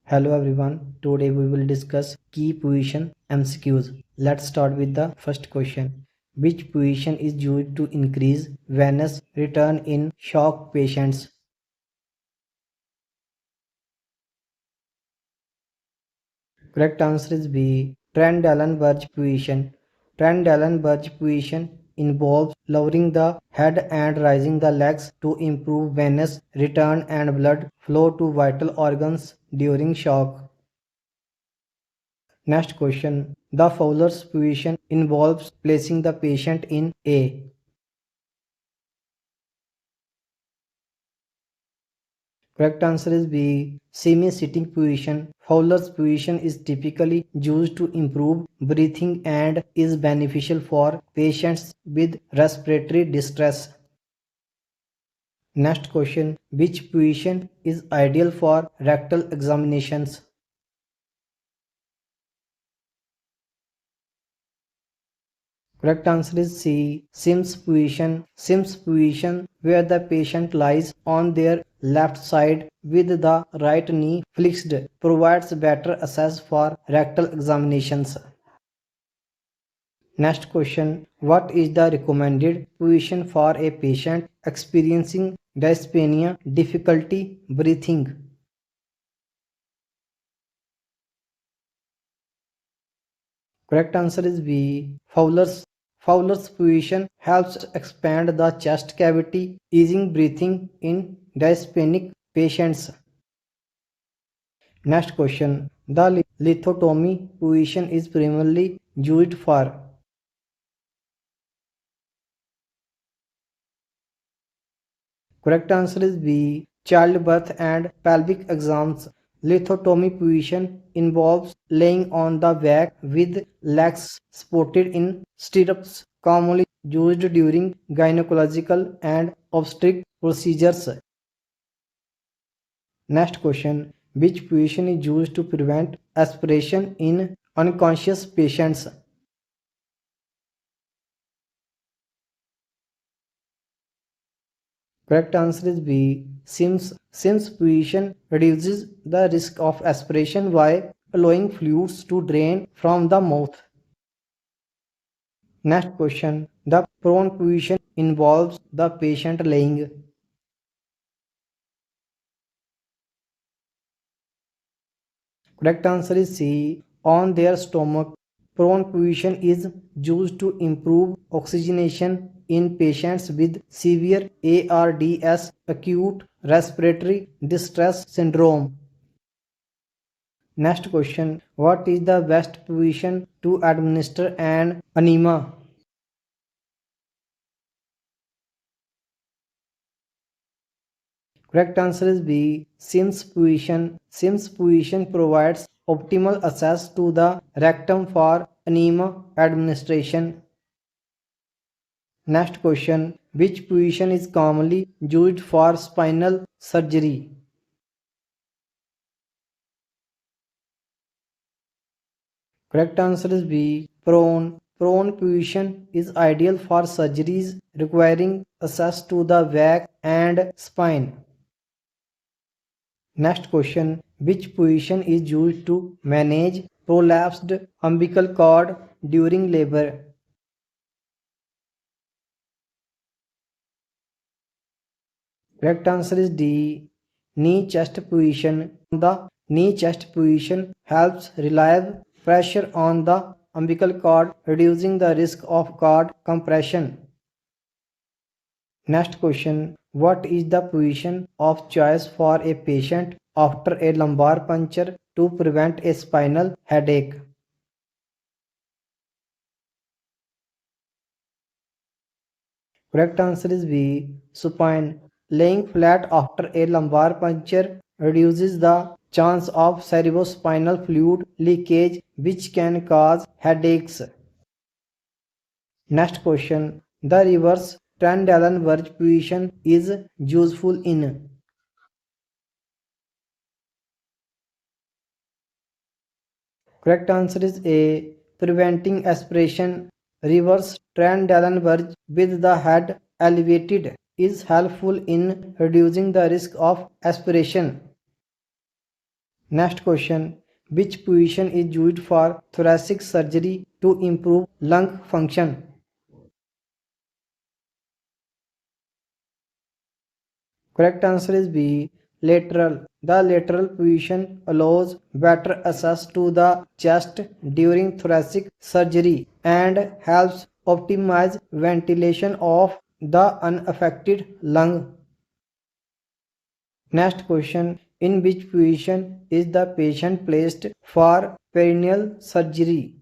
Hello everyone. Today we will discuss key position MCQs. Let's start with the first question. Which position is used to increase venous return in shock patients? Correct answer is B. Trendelenburg position. Trendelenburg position involves lowering the head and raising the legs to improve venous return and blood flow to vital organs during shock. Next question. The Fowler's position involves placing the patient in A. Correct answer is B. Semi-sitting position. Fowler's position is typically used to improve breathing and is beneficial for patients with respiratory distress. Next question. Which position is ideal for rectal examinations? Correct answer is C. Sims position. Sims position, where the patient lies on their left side with the right knee flexed, provides better access for rectal examinations. Next question. What is the recommended position for a patient experiencing dyspnea, difficulty breathing? Correct answer is B. Fowler's position helps expand the chest cavity, easing breathing in dyspneic patients. Next question. The lithotomy position is primarily used for. Correct answer is B. Childbirth and pelvic exams. Lithotomy position involves laying on the back with legs supported in stirrups, commonly used during gynecological and obstetric procedures. Next question. Which position is used to prevent aspiration in unconscious patients? Correct answer is B. Sims position reduces the risk of aspiration by allowing fluids to drain from the mouth. Next question. The prone position involves the patient laying. Correct answer is C. On their stomach. Prone position is used to improve oxygenation in patients with severe ARDS, acute respiratory distress syndrome. Next question. What is the best position to administer an enema? Correct answer is B. Sims position. Sims position provides optimal access to the rectum for enema administration. Next question. Which position is commonly used for spinal surgery? Correct answer is B. Prone. Prone position is ideal for surgeries requiring access to the back and spine. Next question. Which position is used to manage prolapsed umbilical cord during labor? Correct answer is D. Knee chest position. The knee chest position helps relieve pressure on the umbilical cord, reducing the risk of cord compression. Next question. What is the position of choice for a patient after a lumbar puncture to prevent a spinal headache? Correct answer is B. Supine. Laying flat after a lumbar puncture reduces the chance of cerebrospinal fluid leakage, which can cause headaches. Next question. The reverse Trendelenburg position is useful in. Correct answer is A. Preventing aspiration. Reverse Trendelenburg with the head elevated is helpful in reducing the risk of aspiration. Next question. Which position is used for thoracic surgery to improve lung function? Correct answer is B. Lateral. The lateral position allows better access to the chest during thoracic surgery and helps optimize ventilation of the unaffected lung. Next question. In which position is the patient placed for perineal surgery?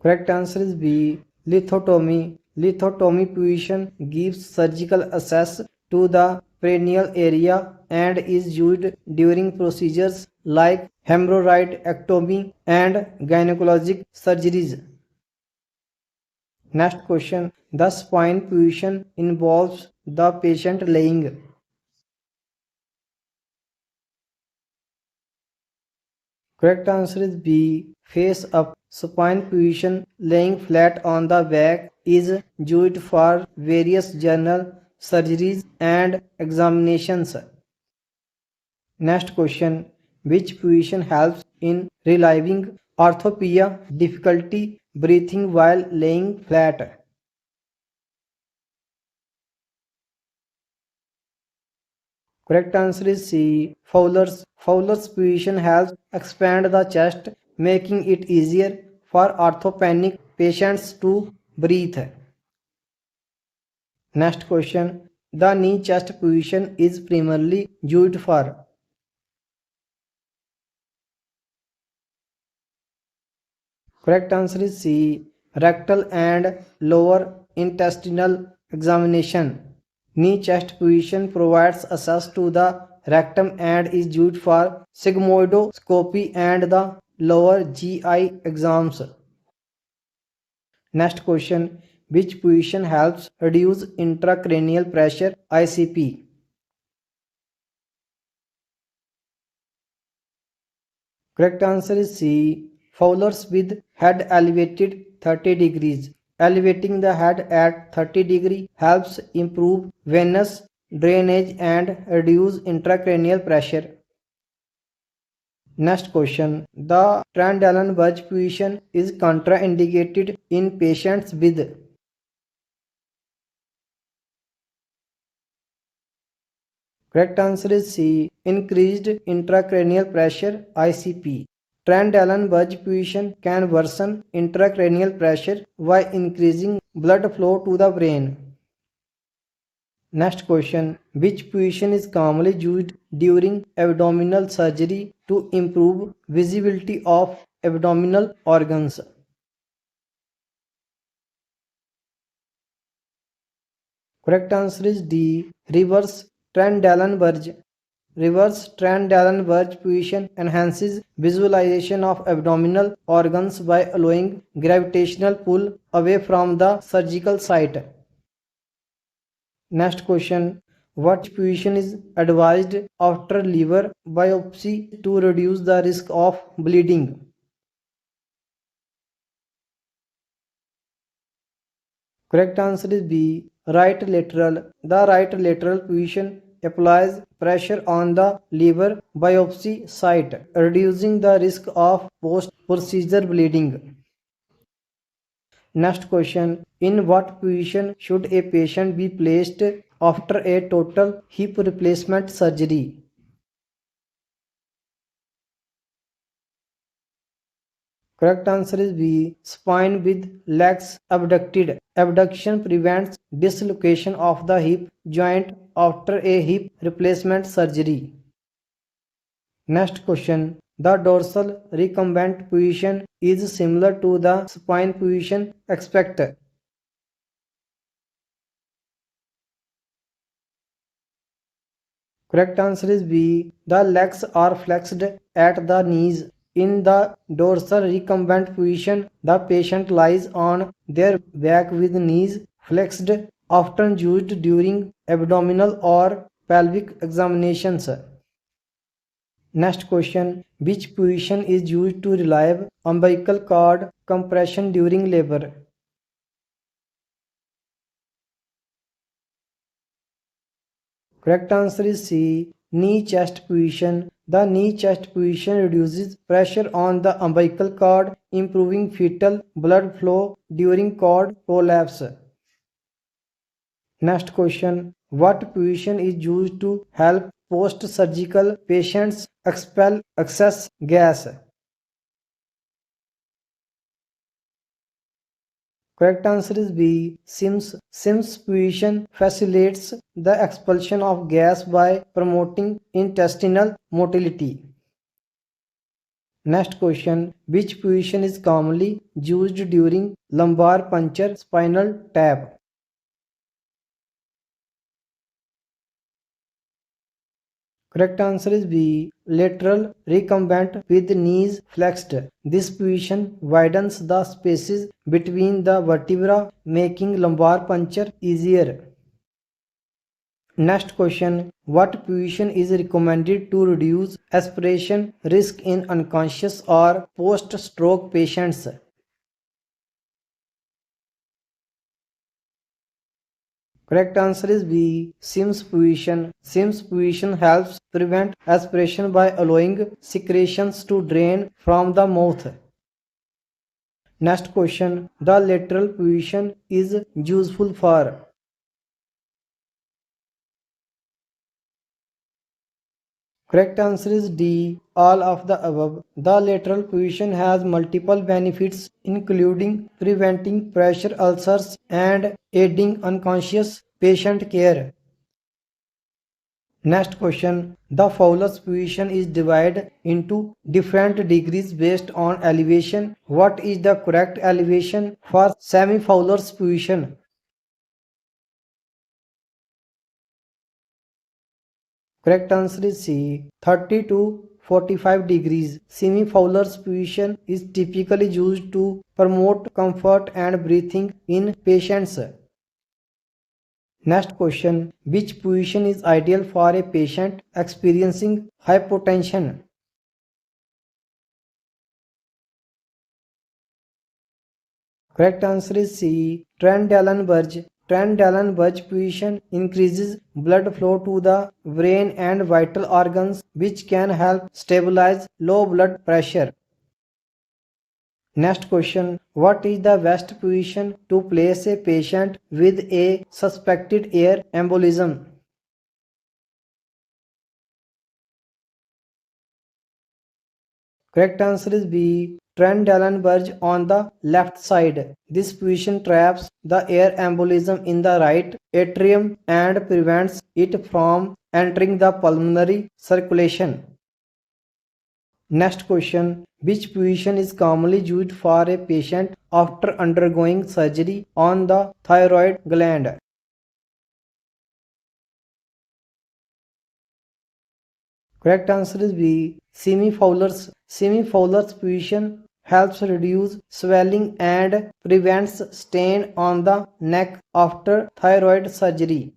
Correct answer is B. Lithotomy. Lithotomy position gives surgical access to the perineal area and is used during procedures like hemorrhoidectomy and gynecologic surgeries. Next question. The spine position involves the patient laying. Correct answer is B. Face up. Supine position laying flat on the back is used for various general surgeries and examinations. Next question. Which position helps in relieving orthopnea difficulty breathing while laying flat? Correct answer is C. Fowler's. Fowler's position helps expand the chest, making it easier for orthopenic patients to breathe. Next question. The knee chest position is primarily used for. Correct answer is C. Rectal and lower intestinal examination. Knee chest position provides access to the rectum and is used for sigmoidoscopy and the lower GI exams. Next question. Which position helps reduce intracranial pressure ICP? Correct answer is C. Fowler's with head elevated 30 degrees. Elevating the head at 30 degree helps improve venous drainage and reduce intracranial pressure. Next question. The Trendelenburg Budge position is contraindicated in patients with. Correct answer is C. Increased intracranial pressure ICP. Trendelenburg position can worsen intracranial pressure while increasing blood flow to the brain. Next question. Which position is commonly used during abdominal surgery to improve visibility of abdominal organs? Correct answer is D. Reverse Trendelenburg. Reverse Trendelenburg position enhances visualization of abdominal organs by allowing gravitational pull away from the surgical site. Next question. What position is advised after liver biopsy to reduce the risk of bleeding? Correct answer is B. Right lateral. The right lateral position applies pressure on the liver biopsy site, reducing the risk of post-procedure bleeding. Next question. In what position should a patient be placed after a total hip replacement surgery? Correct answer is B. Spine with legs abducted. Abduction prevents dislocation of the hip joint after a hip replacement surgery. Next question. The dorsal recumbent position is similar to the spine position. Expect. Correct answer is B. The legs are flexed at the knees. In the dorsal recumbent position, the patient lies on their back with knees flexed, often used during abdominal or pelvic examinations. Next question. Which position is used to relieve umbilical cord compression during labor? Correct answer is C. Knee chest position. The knee chest position reduces pressure on the umbilical cord, improving fetal blood flow during cord prolapse. Next question. What position is used to help post-surgical patients expel excess gas? Correct answer is B. Sims position facilitates the expulsion of gas by promoting intestinal motility. Next question. Which position is commonly used during lumbar puncture spinal tap? Correct answer is B. Lateral recumbent with knees flexed. This position widens the spaces between the vertebra, making lumbar puncture easier. Next question. What position is recommended to reduce aspiration risk in unconscious or post-stroke patients? Correct answer is B. Sims position. Sims position helps prevent aspiration by allowing secretions to drain from the mouth. Next question. The lateral position is useful for. Correct answer is D. All of the above. The lateral position has multiple benefits, including preventing pressure ulcers and aiding unconscious patient care. Next question. The Fowler's position is divided into different degrees based on elevation. What is the correct elevation for semi-Fowler's position? Correct answer is C. 30 to 45 degrees. Semi-Fowler's position is typically used to promote comfort and breathing in patients. Next question. Which position is ideal for a patient experiencing hypotension? Correct answer is C. Trendelenburg. Trendelenburg position increases blood flow to the brain and vital organs, which can help stabilize low blood pressure. Next question. What is the best position to place a patient with a suspected air embolism? Correct answer is B. Trendelenburg on the left side. This position traps the air embolism in the right atrium and prevents it from entering the pulmonary circulation. Next question. Which position is commonly used for a patient after undergoing surgery on the thyroid gland? Correct answer is B. Semi-Fowler's position helps reduce swelling and prevents stain on the neck after thyroid surgery.